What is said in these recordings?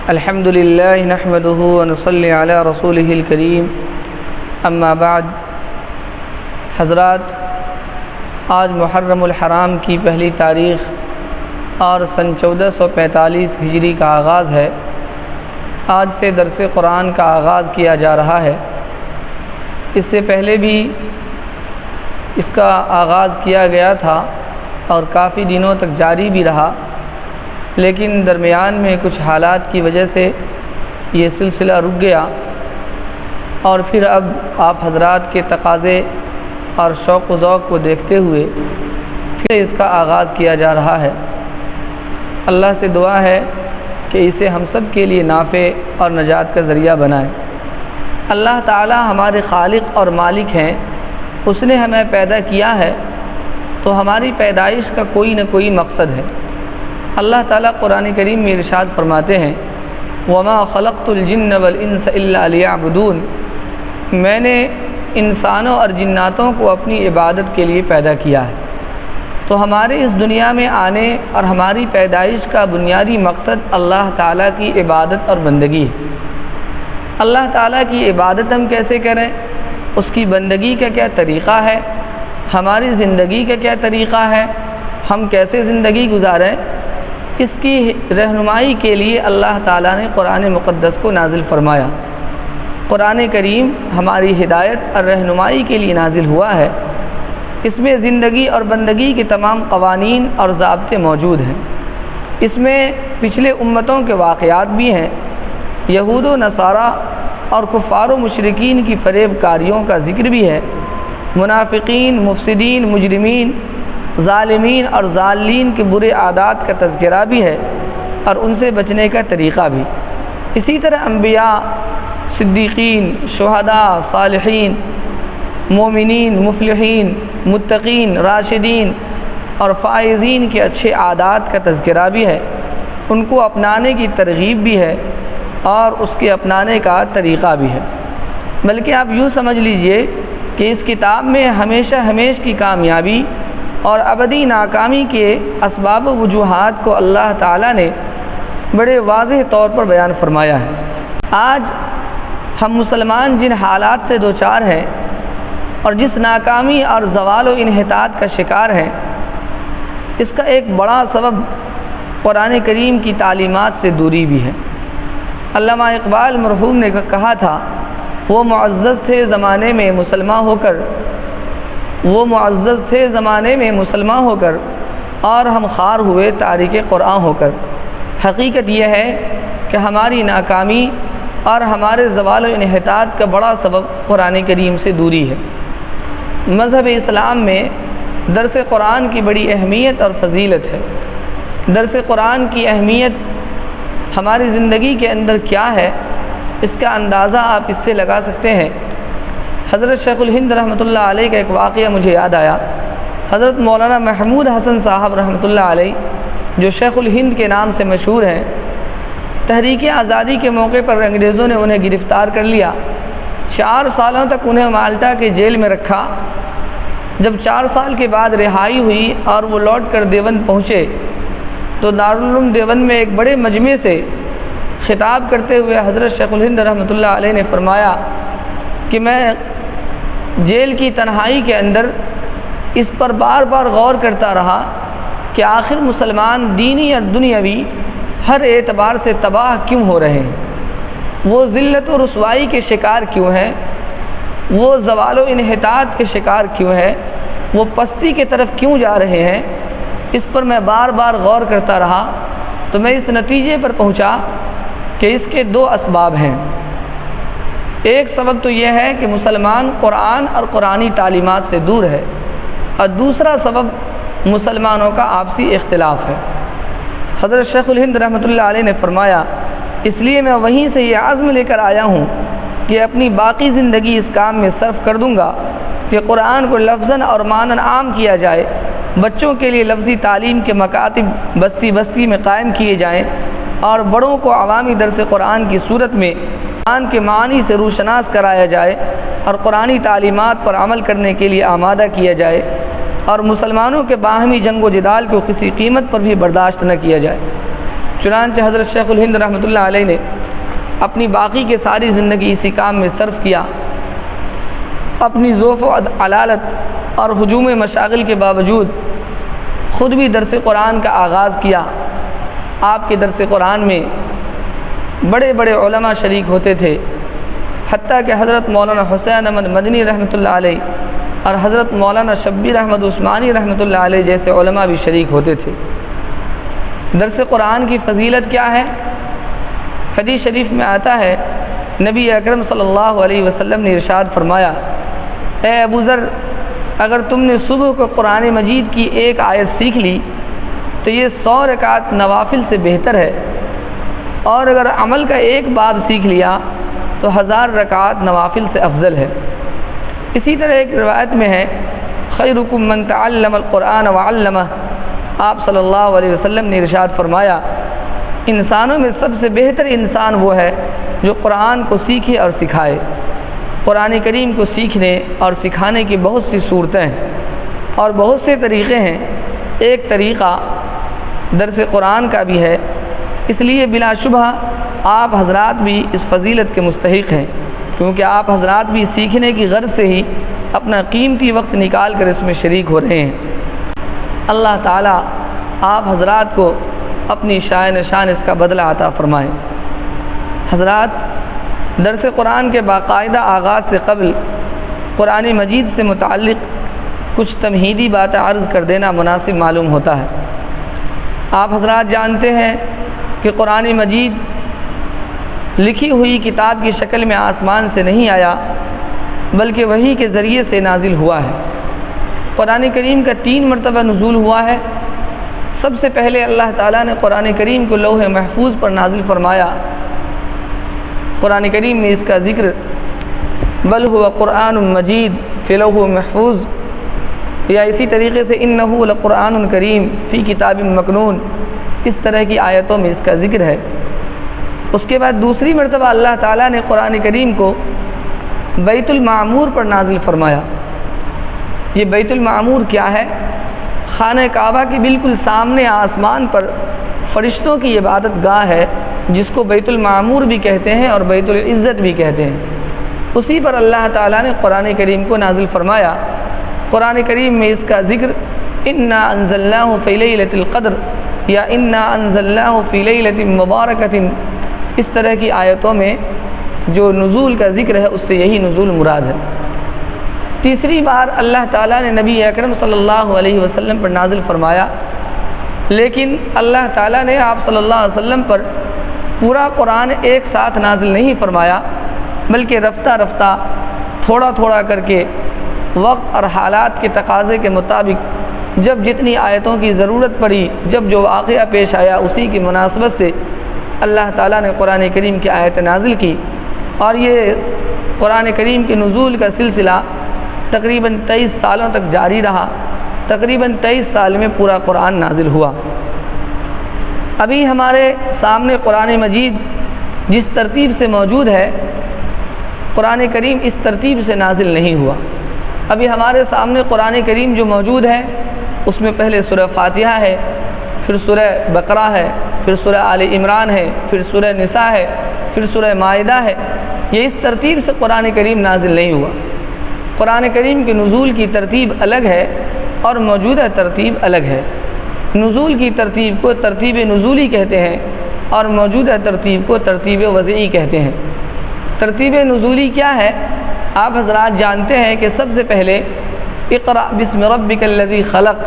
الحمد للہ نحمده ونصلی علی رسولہ الکریم اما بعد۔ حضرات، آج محرم الحرام کی پہلی تاریخ اور سن 1445 ہجری کا آغاز ہے۔ آج سے درس قرآن کا آغاز کیا جا رہا ہے۔ اس سے پہلے بھی اس کا آغاز کیا گیا تھا اور کافی دنوں تک جاری بھی رہا، لیکن درمیان میں کچھ حالات کی وجہ سے یہ سلسلہ رک گیا، اور پھر اب آپ حضرات کے تقاضے اور شوق و ذوق کو دیکھتے ہوئے پھر اس کا آغاز کیا جا رہا ہے۔ اللہ سے دعا ہے کہ اسے ہم سب کے لیے نافع اور نجات کا ذریعہ بنائے۔ اللہ تعالی ہمارے خالق اور مالک ہیں۔ اس نے ہمیں پیدا کیا ہے تو ہماری پیدائش کا کوئی نہ کوئی مقصد ہے۔ اللہ تعالیٰ قرآن کریم میں ارشاد فرماتے ہیں، وَمَا خَلَقْتُ الْجِنَّ وَالْإِنسَ إِلَّا لِيَعْبُدُونَ، میں نے انسانوں اور جناتوں کو اپنی عبادت کے لیے پیدا کیا ہے۔ تو ہمارے اس دنیا میں آنے اور ہماری پیدائش کا بنیادی مقصد اللہ تعالیٰ کی عبادت اور بندگی ہے۔ اللہ تعالیٰ کی عبادت ہم کیسے کریں، اس کی بندگی کا کیا طریقہ ہے، ہماری زندگی کا کیا طریقہ ہے، ہم کیسے زندگی گزاریں، اس کی رہنمائی کے لیے اللہ تعالیٰ نے قرآن مقدس کو نازل فرمایا۔ قرآن کریم ہماری ہدایت اور رہنمائی کے لیے نازل ہوا ہے۔ اس میں زندگی اور بندگی کے تمام قوانین اور ضابطے موجود ہیں۔ اس میں پچھلے امتوں کے واقعات بھی ہیں، یہود و نصارہ اور کفار و مشرکین کی فریب کاریوں کا ذکر بھی ہے، منافقین، مفسدین، مجرمین، ظالمین اور ضالین کے برے عادات کا تذکرہ بھی ہے، اور ان سے بچنے کا طریقہ بھی۔ اسی طرح انبیاء، صدیقین، شہداء، صالحین، مومنین، مفلحین، متقین، راشدین اور فائزین کے اچھے عادات کا تذکرہ بھی ہے، ان کو اپنانے کی ترغیب بھی ہے اور اس کے اپنانے کا طریقہ بھی ہے۔ بلکہ آپ یوں سمجھ لیجئے کہ اس کتاب میں ہمیشہ کی کامیابی اور ابدی ناکامی کے اسباب و وجوہات کو اللہ تعالیٰ نے بڑے واضح طور پر بیان فرمایا ہے۔ آج ہم مسلمان جن حالات سے دوچار ہیں اور جس ناکامی اور زوال و انحطاط کا شکار ہیں، اس کا ایک بڑا سبب قرآن کریم کی تعلیمات سے دوری بھی ہے۔ علامہ اقبال مرحوم نے کہا تھا، وہ معزز تھے زمانے میں مسلمان ہو کر اور ہم خوار ہوئے تارک قرآن ہو کر۔ حقیقت یہ ہے کہ ہماری ناکامی اور ہمارے زوال و انحطاط کا بڑا سبب قرآن کریم سے دوری ہے۔ مذہب اسلام میں درس قرآن کی بڑی اہمیت اور فضیلت ہے۔ درس قرآن کی اہمیت ہماری زندگی کے اندر کیا ہے، اس کا اندازہ آپ اس سے لگا سکتے ہیں۔ حضرت شیخ الہند رحمۃ اللہ علیہ کا ایک واقعہ مجھے یاد آیا۔ حضرت مولانا محمود حسن صاحب رحمۃ اللہ علیہ، جو شیخ الہند کے نام سے مشہور ہیں، تحریک آزادی کے موقع پر انگریزوں نے انہیں گرفتار کر لیا۔ 4 سالوں تک انہیں مالٹا کے جیل میں رکھا۔ جب 4 سال کے بعد رہائی ہوئی اور وہ لوٹ کر دیوبند پہنچے تو دارالعلوم دیوبند میں ایک بڑے مجمع سے خطاب کرتے ہوئے حضرت شیخ الہند رحمۃ اللہ علیہ نے فرمایا کہ میں جیل کی تنہائی کے اندر اس پر بار بار غور کرتا رہا کہ آخر مسلمان دینی اور دنیاوی ہر اعتبار سے تباہ کیوں ہو رہے ہیں، وہ ذلت و رسوائی کے شکار کیوں ہیں، وہ زوال و انحطاط کے شکار کیوں ہیں، وہ پستی کی طرف کیوں جا رہے ہیں۔ اس پر میں بار بار غور کرتا رہا تو میں اس نتیجے پر پہنچا کہ اس کے 2 اسباب ہیں۔ ایک سبب تو یہ ہے کہ مسلمان قرآن اور قرآنی تعلیمات سے دور ہے، اور دوسرا سبب مسلمانوں کا آپسی اختلاف ہے۔ حضرت شیخ الہند رحمۃ اللہ علیہ نے فرمایا، اس لیے میں وہیں سے یہ عزم لے کر آیا ہوں کہ اپنی باقی زندگی اس کام میں صرف کر دوں گا کہ قرآن کو لفظاً اور معناً عام کیا جائے، بچوں کے لیے لفظی تعلیم کے مکاتب بستی بستی میں قائم کیے جائیں، اور بڑوں کو عوامی درس قرآن کی صورت میں قرآن کے معنی سے روشناس کرایا جائے اور قرآنی تعلیمات پر عمل کرنے کے لیے آمادہ کیا جائے۔ اور مسلمانوں کے باہمی جنگ و جدال کو کسی قیمت پر بھی برداشت نہ کیا جائے۔ چنانچہ حضرت شیخ الہند رحمۃ اللہ علیہ نے اپنی باقی کے ساری زندگی اسی کام میں صرف کیا۔ اپنی ذوف و علالت اور ہجوم مشاغل کے باوجود خود بھی درس قرآن کا آغاز کیا۔ آپ کے درس قرآن میں بڑے بڑے علماء شریک ہوتے تھے، حتیٰ کہ حضرت مولانا حسین احمد مدنی رحمۃ اللہ علیہ اور حضرت مولانا شبیر احمد عثمانی رحمۃ اللہ علیہ جیسے علماء بھی شریک ہوتے تھے۔ درس قرآن کی فضیلت کیا ہے؟ حدیث شریف میں آتا ہے، نبی اکرم صلی اللہ علیہ وسلم نے ارشاد فرمایا، اے ابو ذر، اگر تم نے صبح کو قرآن مجید کی ایک آیت سیکھ لی تو یہ 100 رکعت نوافل سے بہتر ہے، اور اگر عمل کا ایک باب سیکھ لیا تو 1000 رکعت نوافل سے افضل ہے۔ اسی طرح ایک روایت میں ہے، خیرکم من تعلم القرآن وعلمہ، آپ صلی اللہ علیہ وسلم نے ارشاد فرمایا، انسانوں میں سب سے بہتر انسان وہ ہے جو قرآن کو سیکھے اور سکھائے۔ قرآن کریم کو سیکھنے اور سکھانے کی بہت سی صورتیں ہیں اور بہت سے طریقے ہیں۔ ایک طریقہ درس قرآن کا بھی ہے، اس لیے بلا شبہ آپ حضرات بھی اس فضیلت کے مستحق ہیں، کیونکہ آپ حضرات بھی سیکھنے کی غرض سے ہی اپنا قیمتی وقت نکال کر اس میں شریک ہو رہے ہیں۔ اللہ تعالیٰ آپ حضرات کو اپنی شان شان اس کا بدلہ عطا فرمائے۔ حضرات، درس قرآن کے باقاعدہ آغاز سے قبل قرآن مجید سے متعلق کچھ تمہیدی باتیں عرض کر دینا مناسب معلوم ہوتا ہے۔ آپ حضرات جانتے ہیں کہ قرآن مجید لکھی ہوئی کتاب کی شکل میں آسمان سے نہیں آیا، بلکہ وحی کے ذریعے سے نازل ہوا ہے۔ قرآن کریم کا 3 مرتبہ نزول ہوا ہے۔ سب سے پہلے اللہ تعالیٰ نے قرآن کریم کو لوح محفوظ پر نازل فرمایا۔ قرآن کریم میں اس کا ذکر بل هو قرآن مجید فی لوح محفوظ، یا اسی طریقے سے انہ لقرآن کریم فی کتاب مکنون، اس طرح کی آیتوں میں اس کا ذکر ہے۔ اس کے بعد دوسری مرتبہ اللہ تعالیٰ نے قرآن کریم کو بیت المعمور پر نازل فرمایا۔ یہ بیت المعمور کیا ہے؟ خانہ کعبہ کے بالکل سامنے آسمان پر فرشتوں کی عبادت گاہ ہے، جس کو بیت المعمور بھی کہتے ہیں اور بیت العزت بھی کہتے ہیں۔ اسی پر اللہ تعالیٰ نے قرآن کریم کو نازل فرمایا۔ قرآن کریم میں اس کا ذکر انا انزلناہ فی لیلۃ القدر یا انا انزلناہ فی لیلۃ مبارکۃ، اس طرح کی آیتوں میں جو نزول کا ذکر ہے اس سے یہی نزول مراد ہے۔ تیسری بار اللہ تعالیٰ نے نبی اکرم صلی اللہ علیہ وسلم پر نازل فرمایا، لیکن اللہ تعالیٰ نے آپ صلی اللہ علیہ وسلم پر پورا قرآن ایک ساتھ نازل نہیں فرمایا، بلکہ رفتہ رفتہ تھوڑا تھوڑا کر کے وقت اور حالات کے تقاضے کے مطابق جب جتنی آیتوں کی ضرورت پڑی، جب جو واقعہ پیش آیا، اسی کی مناسبت سے اللہ تعالیٰ نے قرآن کریم کی آیت نازل کی، اور یہ قرآن کریم کے نزول کا سلسلہ تقریباً 23 سالوں تک جاری رہا۔ تقریباً 23 سال میں پورا قرآن نازل ہوا۔ ابھی ہمارے سامنے قرآن مجید جس ترتیب سے موجود ہے، قرآن کریم اس ترتیب سے نازل نہیں ہوا۔ ابھی ہمارے سامنے قرآن کریم جو موجود ہے، اس میں پہلے سورہ فاتحہ ہے، پھر سورہ بقرہ ہے، پھر سورہ آل عمران ہے، پھر سورہ نساء ہے، پھر سورہ مائدہ ہے۔ یہ اس ترتیب سے قرآن کریم نازل نہیں ہوا۔ قرآن کریم کے نزول کی ترتیب الگ ہے اور موجودہ ترتیب الگ ہے۔ نزول کی ترتیب کو ترتیب نزولی کہتے ہیں اور موجودہ ترتیب کو ترتیب وضعی کہتے ہیں۔ ترتیب نزولی کیا ہے؟ آپ حضرات جانتے ہیں کہ سب سے پہلے اقرأ بسم ربک الذی خلق،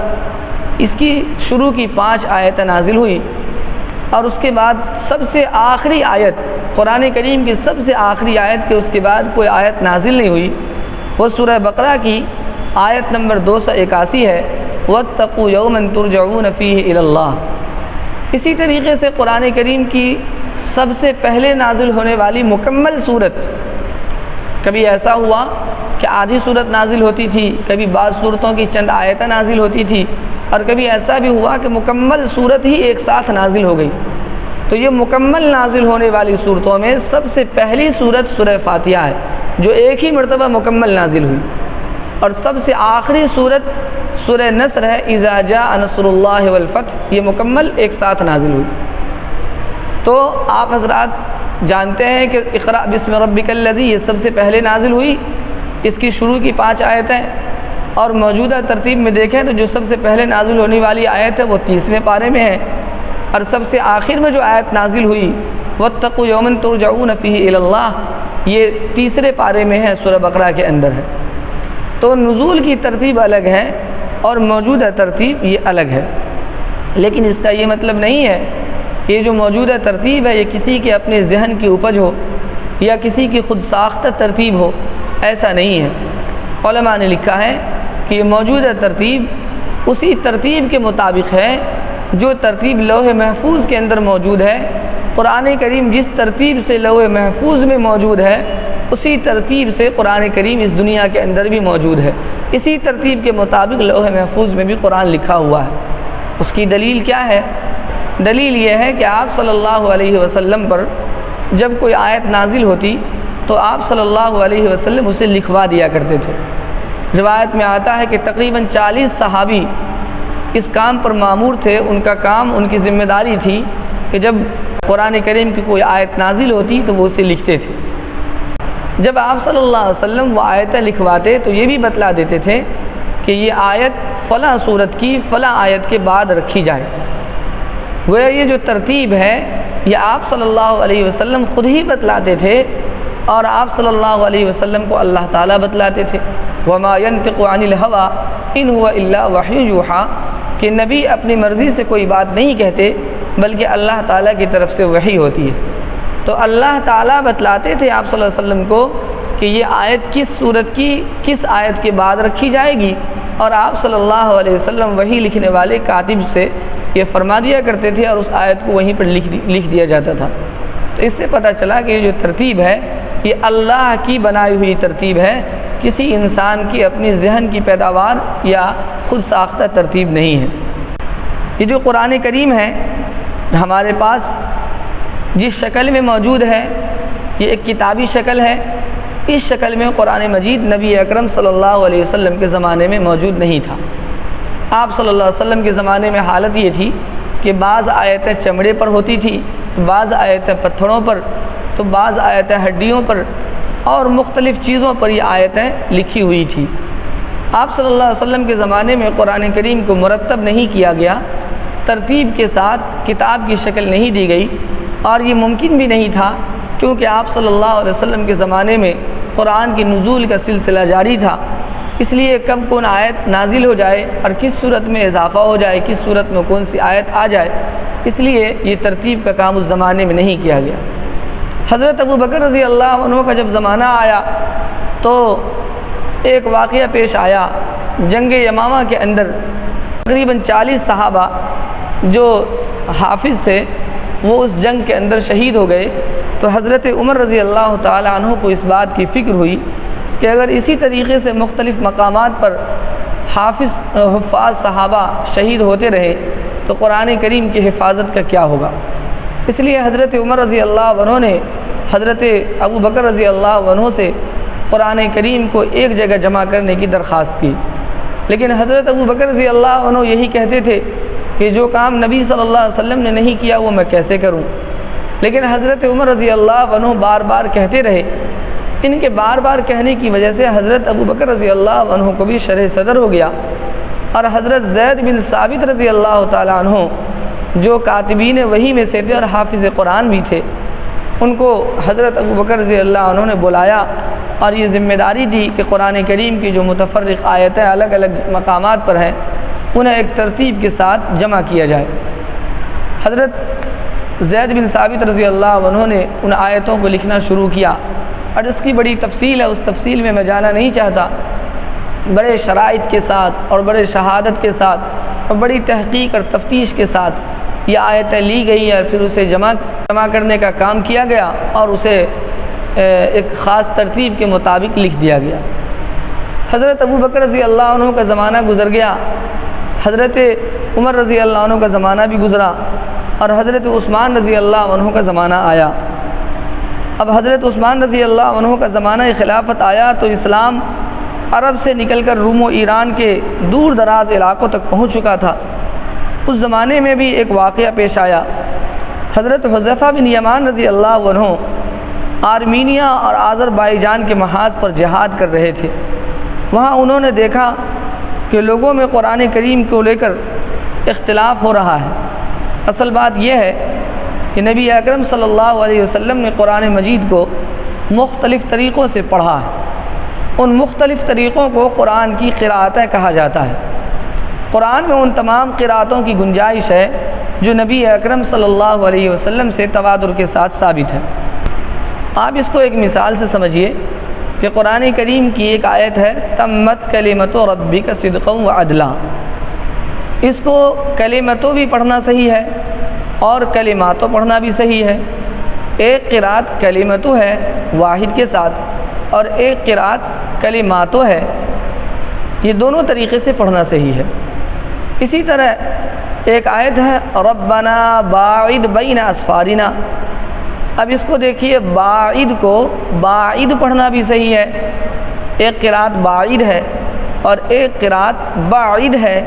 اس کی شروع کی 5 آیتیں نازل ہوئی، اور اس کے بعد سب سے آخری آیت، قرآن کریم کی سب سے آخری آیت کے اس کے بعد کوئی آیت نازل نہیں ہوئی، وہ سورہ بقرہ کی آیت نمبر 281 ہے، واتقوا یوما ترجعون فیہ الی اللہ۔ اسی طریقے سے قرآن کریم کی سب سے پہلے نازل ہونے والی مکمل صورت، کبھی ایسا ہوا کہ آدھی صورت نازل ہوتی تھی، کبھی بعض صورتوں کی چند آیتیں نازل ہوتی تھی، اور کبھی ایسا بھی ہوا کہ مکمل صورت ہی ایک ساتھ نازل ہو گئی۔ تو یہ مکمل نازل ہونے والی صورتوں میں سب سے پہلی صورت سورہ فاتحہ ہے، جو ایک ہی مرتبہ مکمل نازل ہوئی۔ اور سب سے آخری صورت سورہ نصر ہے، اذا جاء نصر اللہ والفتح، یہ مکمل ایک ساتھ نازل ہوئی۔ تو آپ حضرات جانتے ہیں کہ اقرأ بسم ربک الذی یہ سب سے پہلے نازل ہوئی، اس کی شروع کی 5 آیتیں، اور موجودہ ترتیب میں دیکھیں تو جو سب سے پہلے نازل ہونے والی آیت ہے وہ 30ویں پارے میں ہے، اور سب سے آخر میں جو آیت نازل ہوئی واتقوا یوما ترجعون فیہ الی اللہ، یہ 3 پارے میں ہے، سورہ بقرہ کے اندر ہے۔ تو نزول کی ترتیب الگ ہے اور موجودہ ترتیب یہ الگ ہے، لیکن اس کا یہ مطلب نہیں ہے یہ جو موجودہ ترتیب ہے یہ کسی کے اپنے ذہن کی اپج ہو یا کسی کی خود ساختہ ترتیب ہو، ایسا نہیں ہے۔ علماء نے لکھا ہے کہ یہ موجودہ ترتیب اسی ترتیب کے مطابق ہے جو ترتیب لوح محفوظ کے اندر موجود ہے۔ قرآن کریم جس ترتیب سے لوح محفوظ میں موجود ہے اسی ترتیب سے قرآن کریم اس دنیا کے اندر بھی موجود ہے، اسی ترتیب کے مطابق لوح محفوظ میں بھی قرآن لکھا ہوا ہے۔ اس کی دلیل کیا ہے؟ دلیل یہ ہے کہ آپ صلی اللہ علیہ وسلم پر جب کوئی آیت نازل ہوتی تو آپ صلی اللہ علیہ وسلم اسے لکھوا دیا کرتے تھے۔ روایت میں آتا ہے کہ تقریباً 40 صحابی اس کام پر مامور تھے، ان کا کام، ان کی ذمہ داری تھی کہ جب قرآن کریم کی کوئی آیت نازل ہوتی تو وہ اسے لکھتے تھے۔ جب آپ صلی اللہ علیہ وسلم وہ آیتیں لکھواتے تو یہ بھی بتلا دیتے تھے کہ یہ آیت فلاں صورت کی فلاں آیت کے بعد رکھی جائے۔ گویا یہ جو ترتیب ہے یہ آپ صلی اللہ علیہ وسلم خود ہی بتلاتے تھے، اور آپ صلی اللہ علیہ وسلم کو اللہ تعالیٰ بتلاتے تھے۔ وما ينطق عن الهوى ان هو الا وحی یوحیٰ، کہ نبی اپنی مرضی سے کوئی بات نہیں کہتے بلکہ اللہ تعالیٰ کی طرف سے وحی ہوتی ہے۔ تو اللہ تعالیٰ بتلاتے تھے آپ صلی اللہ علیہ وسلم کو کہ یہ آیت کس صورت کی کس آیت کے بعد رکھی جائے گی، اور آپ صلی اللہ علیہ وسلم وحی لکھنے والے کاتب سے یہ فرما دیا کرتے تھے اور اس آیت کو وہیں پر لکھ دیا جاتا تھا۔ تو اس سے پتہ چلا کہ یہ جو ترتیب ہے یہ اللہ کی بنائی ہوئی ترتیب ہے، کسی انسان کی اپنی ذہن کی پیداوار یا خود ساختہ ترتیب نہیں ہے۔ یہ جو قرآن کریم ہے ہمارے پاس جس شکل میں موجود ہے یہ ایک کتابی شکل ہے۔ اس شکل میں قرآن مجید نبی اکرم صلی اللہ علیہ وسلم کے زمانے میں موجود نہیں تھا۔ آپ صلی اللہ علیہ وسلم کے زمانے میں حالت یہ تھی کہ بعض آیتیں چمڑے پر ہوتی تھی، بعض آیتیں پتھروں پر، تو بعض آیتیں ہڈیوں پر اور مختلف چیزوں پر یہ آیتیں لکھی ہوئی تھی۔ آپ صلی اللہ علیہ وسلم کے زمانے میں قرآن کریم کو مرتب نہیں کیا گیا، ترتیب کے ساتھ کتاب کی شکل نہیں دی گئی، اور یہ ممکن بھی نہیں تھا کیونکہ آپ صلی اللہ علیہ وسلم کے زمانے میں قرآن کی نزول کا سلسلہ جاری تھا۔ اس لیے کب کون آیت نازل ہو جائے اور کس صورت میں اضافہ ہو جائے، کس صورت میں کون سی آیت آ جائے، اس لیے یہ ترتیب کا کام اس زمانے میں نہیں کیا گیا۔ حضرت ابو بکر رضی اللہ عنہ کا جب زمانہ آیا تو ایک واقعہ پیش آیا۔ جنگ یمامہ کے اندر تقریباً 40 صحابہ جو حافظ تھے وہ اس جنگ کے اندر شہید ہو گئے۔ تو حضرت عمر رضی اللہ تعالی عنہ کو اس بات کی فکر ہوئی کہ اگر اسی طریقے سے مختلف مقامات پر حفاظ صحابہ شہید ہوتے رہے تو قرآن کریم کی حفاظت کا کیا ہوگا۔ اس لیے حضرت عمر رضی اللہ عنہ نے حضرت ابو بکر رضی اللہ عنہ سے قرآن کریم کو ایک جگہ جمع کرنے کی درخواست کی، لیکن حضرت ابو بکر رضی اللہ عنہ یہی کہتے تھے کہ جو کام نبی صلی اللہ علیہ وسلم نے نہیں کیا وہ میں کیسے کروں۔ لیکن حضرت عمر رضی اللہ عنہ بار بار کہتے رہے۔ ان کے بار بار کہنے کی وجہ سے حضرت ابو بکر رضی اللہ عنہ کو بھی شرح صدر ہو گیا، اور حضرت زید بن ثابت رضی اللہ تعالیٰ عنہ جو کاتبین وحی میں سے تھے اور حافظ قرآن بھی تھے، ان کو حضرت ابو بکر رضی اللہ عنہ نے بلایا اور یہ ذمہ داری دی کہ قرآن کریم کی جو متفرق آیتیں الگ الگ مقامات پر ہیں انہیں ایک ترتیب کے ساتھ جمع کیا جائے۔ حضرت زید بن ثابت رضی اللہ عنہ نے ان آیتوں کو لکھنا شروع کیا، اور اس کی بڑی تفصیل ہے، اس تفصیل میں جانا نہیں چاہتا۔ بڑے شرائط کے ساتھ اور بڑے شہادت کے ساتھ اور بڑی تحقیق اور تفتیش کے ساتھ یہ آیتیں لی گئی اور پھر اسے جمع کرنے کا کام کیا گیا اور اسے ایک خاص ترتیب کے مطابق لکھ دیا گیا۔ حضرت ابو بکر رضی اللہ عنہ کا زمانہ گزر گیا، حضرت عمر رضی اللہ عنہ کا زمانہ بھی گزرا، اور حضرت عثمان رضی اللہ عنہ کا زمانہ آیا۔ اب حضرت عثمان رضی اللہ عنہ کا زمانہ خلافت آیا تو اسلام عرب سے نکل کر روم و ایران کے دور دراز علاقوں تک پہنچ چکا تھا۔ اس زمانے میں بھی ایک واقعہ پیش آیا۔ حضرت حذیفہ بن یمان رضی اللہ عنہ آرمینیا اور آذربائیجان کے محاذ پر جہاد کر رہے تھے۔ وہاں انہوں نے دیکھا کہ لوگوں میں قرآن کریم کو لے کر اختلاف ہو رہا ہے۔ اصل بات یہ ہے کہ نبی اکرم صلی اللہ علیہ وسلم نے قرآن مجید کو مختلف طریقوں سے پڑھا ہے۔ ان مختلف طریقوں کو قرآن کی قراءتیں کہا جاتا ہے۔ قرآن میں ان تمام قراءتوں کی گنجائش ہے جو نبی اکرم صلی اللہ علیہ وسلم سے تواتر کے ساتھ ثابت ہے۔ آپ اس کو ایک مثال سے سمجھیے کہ قرآن کریم کی ایک آیت ہے تمت کلمت ربک صدقا وعدلا۔ اس کو کلمتوں بھی پڑھنا صحیح ہے اور کلماتوں پڑھنا بھی صحیح ہے۔ ایک قرات کلمتوں ہے واحد کے ساتھ اور ایک قرات کلماتوں ہے، یہ دونوں طریقے سے پڑھنا صحیح ہے۔ اسی طرح ایک آیت ہے ربنا باعد بین اسفارنا۔ اب اس کو دیکھیے، باعد کو باعد پڑھنا بھی صحیح ہے، ایک قرات باعد ہے اور ایک قرات باعد ہے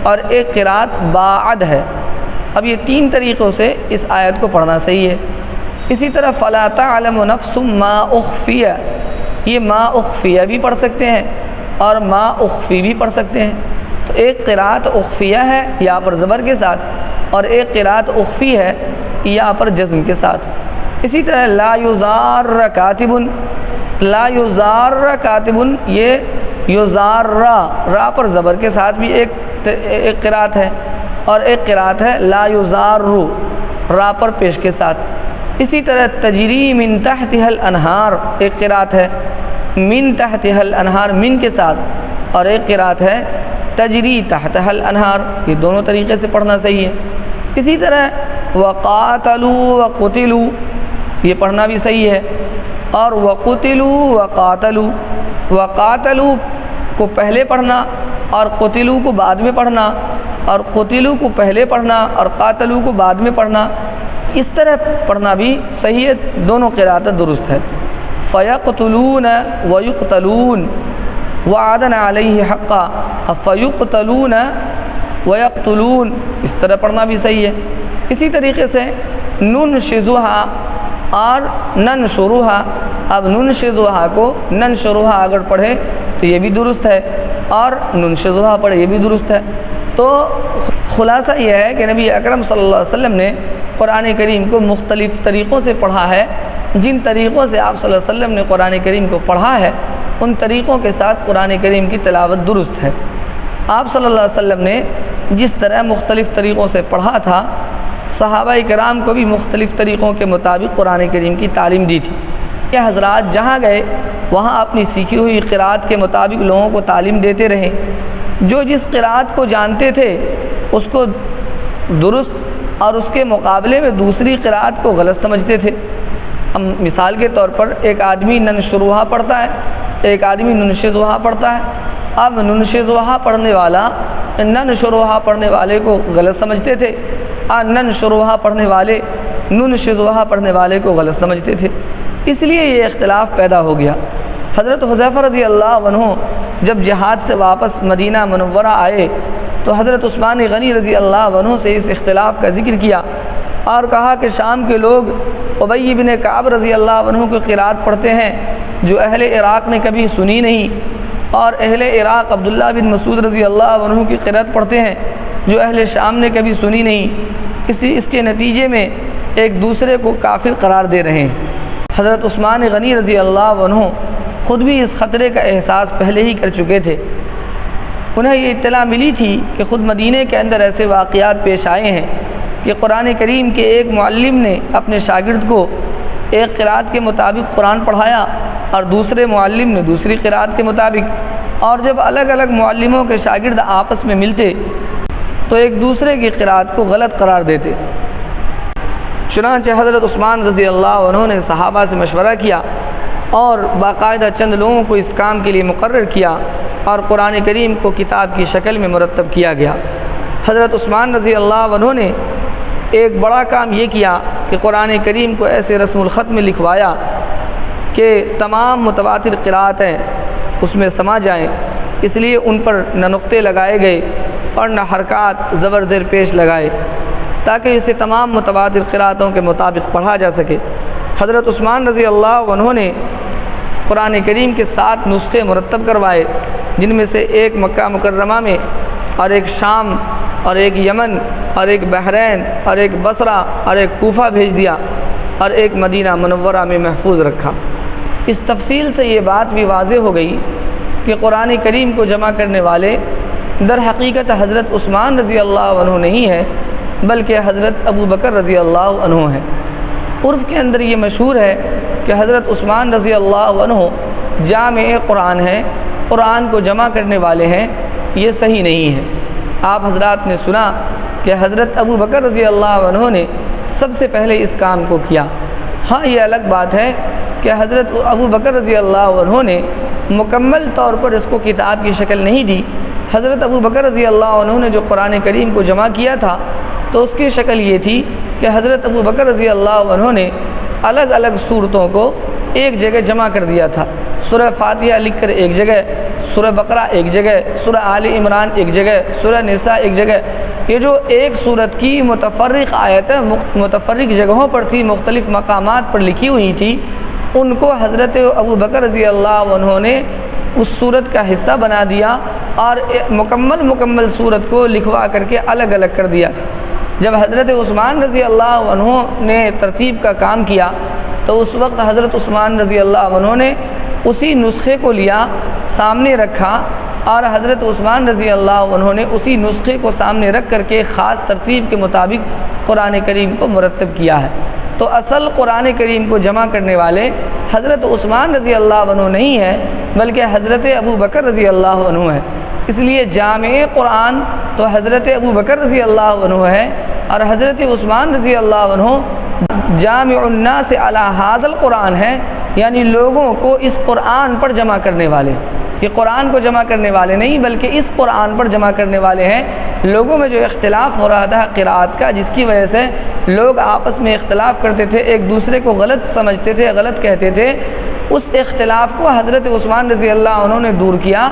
اور ایک قرات باعد ہے۔ اب یہ تین طریقوں سے اس آیت کو پڑھنا صحیح ہے۔ اسی طرح فلا تعلم نفس ما اخفی، یہ ما اخفی بھی پڑھ سکتے ہیں اور ما اخفی بھی پڑھ سکتے ہیں۔ تو ایک قرات اخفیہ ہے یا پر زبر کے ساتھ اور ایک قرات اخفی ہے یا پر جزم کے ساتھ۔ اسی طرح لا یزار کاتب، لا یزار کاتب، یہ یزار را پر زبر کے ساتھ بھی ایک قرات ہے اور ایک قرات ہے لا یزار را پر پیش کے ساتھ۔ اسی طرح تجری من تحتها الانہار، ایک قرات ہے من تحتها الانہار من کے ساتھ اور ایک قرات ہے تجری تحتها الانہار، یہ دونوں طریقے سے پڑھنا صحیح ہے۔ اسی طرح وقاتلوا وقتلوا، یہ پڑھنا بھی صحیح ہے، اور وقتلوا وقاتلوا، وقاتلوا کو پہلے پڑھنا اور قتلوا کو بعد میں پڑھنا اور قتلوا کو پہلے پڑھنا اور قاتلوا کو بعد میں پڑھنا، اس طرح پڑھنا بھی صحیح ہے، دونوں قرأت درست ہے۔ فیقتلون ویقتلون وعدنا علیہ حقا، فیقتلون ویقتلون، اس طرح پڑھنا بھی صحیح ہے۔ اسی طریقے سے ننشزھا اور ننشرھا، اب ننشزھا کو ننشرھا اگر پڑھے تو یہ بھی درست ہے اور ننشزھا پڑھے یہ بھی درست ہے۔ تو خلاصہ یہ ہے کہ نبی اکرم صلی اللہ علیہ وسلم نے قرآن کریم کو مختلف طریقوں سے پڑھا ہے۔ جن طریقوں سے آپ صلی اللہ علیہ وسلم نے قرآن کریم کو پڑھا ہے ان طریقوں کے ساتھ قرآن کریم کی تلاوت درست ہے۔ آپ صلی اللہ علیہ وسلم نے جس طرح مختلف طریقوں سے پڑھا تھا، صحابہ کرام کو بھی مختلف طریقوں کے مطابق قرآن کریم کی تعلیم دی تھی۔ یہ حضرات جہاں گئے وہاں اپنی سیکھی ہوئی قرأت کے مطابق لوگوں کو تعلیم دیتے رہے۔ جو جس قرأت کو جانتے تھے اس کو درست اور اس کے مقابلے میں دوسری قرأت کو غلط سمجھتے تھے۔ ہم مثال کے طور پر ایک آدمی ننشرھا پڑھتا ہے، ایک آدمی ننشزھا پڑھتا ہے۔ اب ننشزھا پڑھنے والا ننشرھا پڑھنے والے کو غلط سمجھتے تھے اور ننشرھا پڑھنے والے ننشزھا پڑھنے والے کو غلط سمجھتے تھے، اس لیے یہ اختلاف پیدا ہو گیا۔ حضرت حذیفہ رضی اللہ عنہ جب جہاد سے واپس مدینہ منورہ آئے تو حضرت عثمان غنی رضی اللہ عنہ سے اس اختلاف کا ذکر کیا اور کہا کہ شام کے لوگ ابی بن کعب رضی اللہ عنہ کی قرأت پڑھتے ہیں جو اہل عراق نے کبھی سنی نہیں، اور اہل عراق عبداللہ بن مسعود رضی اللہ عنہ کی قرأت پڑھتے ہیں جو اہل شام نے کبھی سنی نہیں۔ اس کے نتیجے میں ایک دوسرے کو کافر قرار دے رہے ہیں۔ حضرت عثمان غنی رضی اللہ عنہ خود بھی اس خطرے کا احساس پہلے ہی کر چکے تھے۔ انہیں یہ اطلاع ملی تھی کہ خود مدینے کے اندر ایسے واقعات پیش آئے ہیں کہ قرآن کریم کے ایک معلم نے اپنے شاگرد کو ایک قرأت کے مطابق قرآن پڑھایا اور دوسرے معلم نے دوسری قرأت کے مطابق، اور جب الگ الگ معلموں کے شاگرد آپس میں ملتے تو ایک دوسرے کی قرأت کو غلط قرار دیتے۔ چنانچہ حضرت عثمان رضی اللہ عنہ نے صحابہ سے مشورہ کیا اور باقاعدہ چند لوگوں کو اس کام کے لیے مقرر کیا اور قرآن کریم کو کتاب کی شکل میں مرتب کیا گیا۔ حضرت عثمان رضی اللہ عنہ نے ایک بڑا کام یہ کیا کہ قرآن کریم کو ایسے رسم الخط میں لکھوایا کہ تمام متواتر قرأتیں اس میں سما جائیں، اس لیے ان پر نہ نقطے لگائے گئے اور نہ حرکات زبر زیر پیش لگائے، تاکہ اسے تمام متواتر قراءتوں کے مطابق پڑھا جا سکے۔ حضرت عثمان رضی اللہ عنہ نے قرآن کریم کے 7 نسخے مرتب کروائے، جن میں سے ایک مکہ مکرمہ میں، اور ایک شام، اور ایک یمن، اور ایک بحرین، اور ایک بصرہ، اور ایک کوفہ بھیج دیا، اور ایک مدینہ منورہ میں محفوظ رکھا۔ اس تفصیل سے یہ بات بھی واضح ہو گئی کہ قرآن کریم کو جمع کرنے والے در حقیقت حضرت عثمان رضی اللہ عنہ نہیں ہے، بلکہ حضرت ابو بکر رضی اللہ عنہ ہیں۔ عرف کے اندر یہ مشہور ہے کہ حضرت عثمان رضی اللہ عنہ جامع قرآن ہیں، قرآن کو جمع کرنے والے ہیں، یہ صحیح نہیں ہے۔ آپ حضرات نے سنا کہ حضرت ابو بکر رضی اللہ عنہ نے سب سے پہلے اس کام کو کیا۔ ہاں، یہ الگ بات ہے کہ حضرت ابو بکر رضی اللہ عنہ نے مکمل طور پر اس کو کتاب کی شکل نہیں دی۔ حضرت ابو بکر رضی اللہ عنہ نے جو قرآن کریم کو جمع کیا تھا تو اس کی شکل یہ تھی کہ حضرت ابو بکر رضی اللہ عنہ نے الگ الگ صورتوں کو ایک جگہ جمع کر دیا تھا۔ سورہ فاتحہ لکھ کر ایک جگہ، سورہ بقرہ ایک جگہ، سورہ آل عمران ایک جگہ، سورہ نساء ایک جگہ۔ یہ جو ایک صورت کی متفرق آیتیں متفرق جگہوں پر تھی، مختلف مقامات پر لکھی ہوئی تھی، ان کو حضرت ابو بکر رضی اللہ عنہ نے اس صورت کا حصہ بنا دیا اور مکمل صورت کو لکھوا کر کے الگ الگ کر دیا تھا۔ جب حضرت عثمان رضی اللہ عنہ نے ترتیب کا کام کیا تو اس وقت حضرت عثمان رضی اللہ عنہ نے اسی نسخے کو لیا، سامنے رکھا، اور حضرت عثمان رضی اللہ عنہ نے اسی نسخے کو سامنے رکھ کر کے خاص ترتیب کے مطابق قرآن کریم کو مرتب کیا ہے۔ تو اصل قرآن کریم کو جمع کرنے والے حضرت عثمان رضی اللہ عنہ نہیں ہے، بلکہ حضرت ابو بکر رضی اللہ عنہ ہے۔ اس لیے جامع قرآن تو حضرت ابو بکر رضی اللہ عنہ ہے، اور حضرت عثمان رضی اللہ عنہ جامع الناس علی ھذا القرآن ہے، یعنی لوگوں کو اس قرآن پر جمع کرنے والے۔ یہ قرآن کو جمع کرنے والے نہیں، بلکہ اس قرآن پر جمع کرنے والے ہیں۔ لوگوں میں جو اختلاف ہو رہا تھا قراءت کا، جس کی وجہ سے لوگ آپس میں اختلاف کرتے تھے، ایک دوسرے کو غلط سمجھتے تھے، غلط کہتے تھے، اس اختلاف کو حضرت عثمان رضی اللہ عنہ نے دور کیا،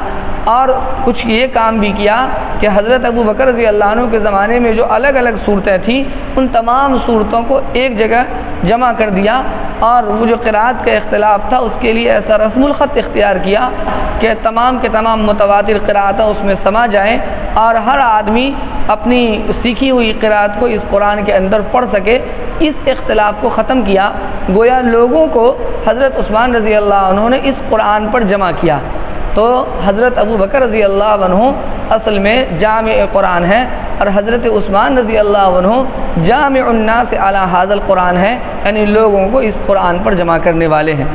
اور کچھ یہ کام بھی کیا کہ حضرت ابو بکر رضی اللہ عنہ کے زمانے میں جو الگ الگ صورتیں تھیں، ان تمام صورتوں کو ایک جگہ جمع کر دیا، اور وہ جو قراءت کا اختلاف تھا اس کے لیے ایسا رسم الخط اختیار کیا کہ تمام کے تمام متواتر قراءتیں اس میں سما جائیں، اور ہر آدمی اپنی سیکھی ہوئی قراءت کو اس قرآن کے اندر پڑھ سکے۔ اس اختلاف کو ختم کیا، گویا لوگوں کو حضرت عثمان رضی اللہ عنہ نے اس قرآن پر جمع کیا۔ تو حضرت ابو بکر رضی اللہ عنہ اصل میں جامع قرآن ہے، اور حضرت عثمان رضی اللہ عنہ جامع الناس علی ھذا القرآن ہے، یعنی لوگوں کو اس قرآن پر جمع کرنے والے ہیں۔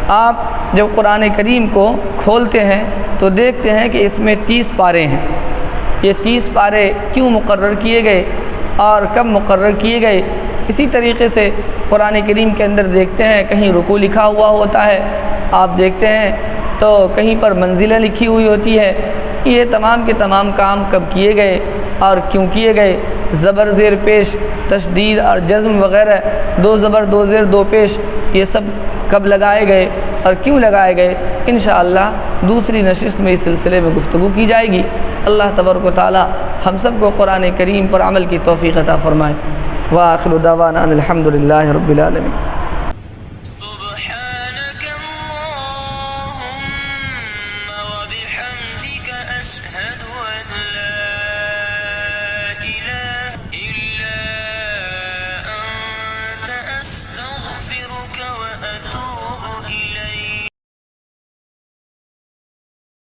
آپ جب قرآن کریم کو کھولتے ہیں تو دیکھتے ہیں کہ اس میں 30 پارے ہیں۔ یہ 30 پارے کیوں مقرر کیے گئے اور کب مقرر کیے گئے؟ اسی طریقے سے قرآن کریم کے اندر دیکھتے ہیں کہیں رکوع لکھا ہوا ہوتا ہے، آپ دیکھتے ہیں تو کہیں پر منزلیں لکھی ہوئی ہوتی ہے۔ یہ تمام کے تمام کام کب کیے گئے اور کیوں کیے گئے؟ زبر زیر پیش، تشدید اور جزم وغیرہ، 2 زبر 2 زیر 2 پیش، یہ سب کب لگائے گئے اور کیوں لگائے گئے؟ انشاءاللہ دوسری نشست میں اس سلسلے میں گفتگو کی جائے گی۔ اللہ تبارک و تعالی ہم سب کو قرآن کریم پر عمل کی توفیق عطا فرمائے۔ وآخر دعوانا ان الحمد للہ رب العالمین۔